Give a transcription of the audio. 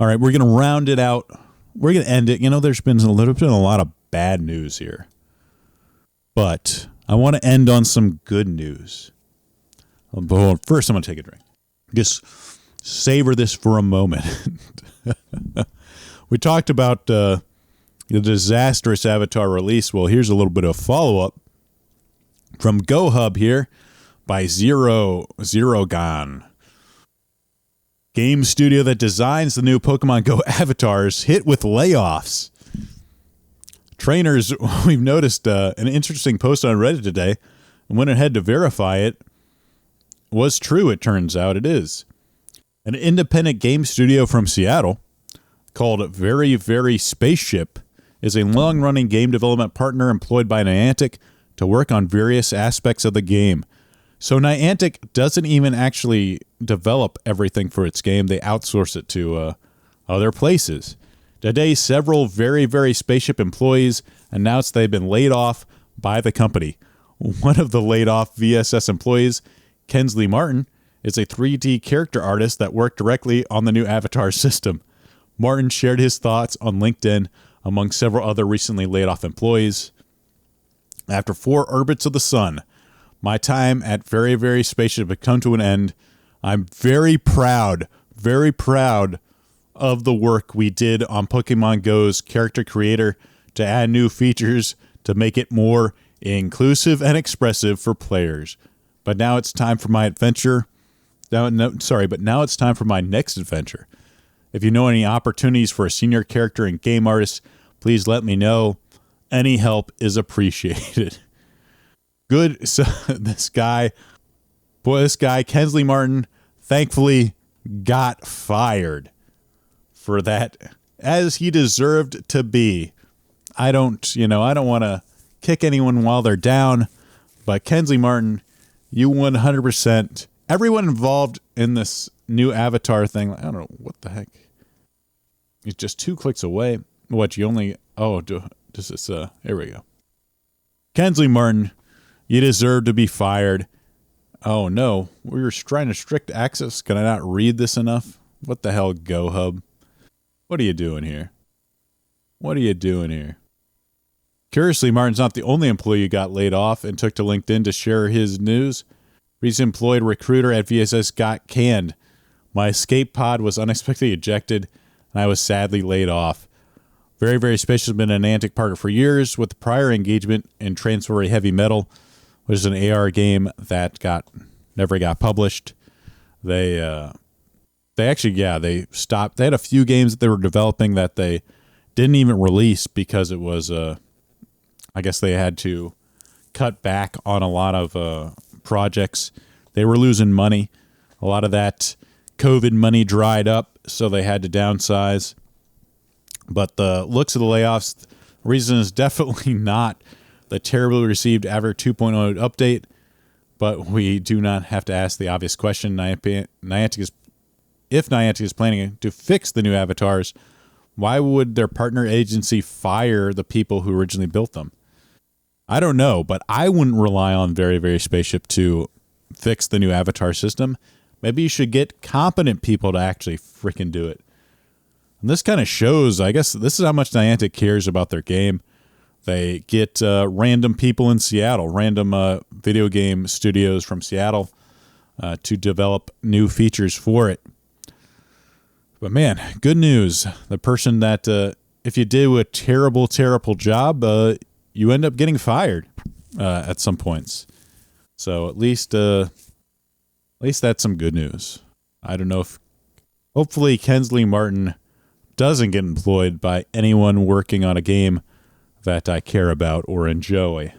All right, we're going to round it out. We're going to end it. You know, there's been a lot of bad news here. But I want to end on some good news. But first, I'm going to take a drink. Just savor this for a moment. We talked about the disastrous Avatar release. Well, here's a little bit of follow-up from GoHub here by Zero Gone. Game studio that designs the new Pokemon Go avatars hit with layoffs. Trainers, we've noticed an interesting post on Reddit today and went ahead to verify it. Was true, it turns out it is. An independent game studio from Seattle called Very Very Spaceship is a long-running game development partner employed by Niantic to work on various aspects of the game. So Niantic doesn't even actually develop everything for its game. They outsource it to other places. Today, several Very Very Spaceship employees announced they've been laid off by the company. One of the laid-off VSS employees, Kensley Martin, is a 3D character artist that worked directly on the new Avatar system. Martin shared his thoughts on LinkedIn among several other recently laid-off employees. After 4 orbits of the sun, my time at Very Very Spaceship had come to an end. I'm very proud of the work we did on Pokemon Go's character creator to add new features to make it more inclusive and expressive for players. But now it's time for my adventure. Now it's time for my next adventure. If you know any opportunities for a senior character and game artist, please let me know. Any help is appreciated. Good. So this guy, Kensley Martin, thankfully got fired for that, as he deserved to be. I don't want to kick anyone while they're down, but Kensley Martin, you 100%. Everyone involved in this new Avatar thing, I don't know what the heck. It's just 2 clicks away. What you only? Oh, does this? Here we go. Kensley Martin, you deserve to be fired. Oh no, we're trying to strict access. Can I not read this enough? What the hell, GoHub? What are you doing here? Curiously, Martin's not the only employee who got laid off and took to LinkedIn to share his news. Recent employed recruiter at VSS got canned. My escape pod was unexpectedly ejected, and I was sadly laid off. Very Very Spaceship has been a Niantic partner for years, with prior engagement in Transfer Heavy Metal, which is an AR game that never got published. They stopped. They had a few games that they were developing that they didn't even release because it was I guess they had to cut back on a lot of projects. They were losing money. A lot of that COVID money dried up, so they had to downsize. But the looks of the layoffs, the reason is definitely not the terribly received Avatar 2.0 update, but we do not have to ask the obvious question. If Niantic is planning to fix the new avatars, why would their partner agency fire the people who originally built them? I don't know, but I wouldn't rely on Very Very Spaceship to fix the new Avatar system. Maybe you should get competent people to actually freaking do it. And this kind of shows, I guess, this is how much Niantic cares about their game. They get random people in Seattle, random video game studios from Seattle to develop new features for it. But man, good news. The person that, if you do a terrible, terrible job, you end up getting fired at some points. So at least that's some good news. I don't know if, hopefully Kensley Martin doesn't get employed by anyone working on a game that I care about or enjoy.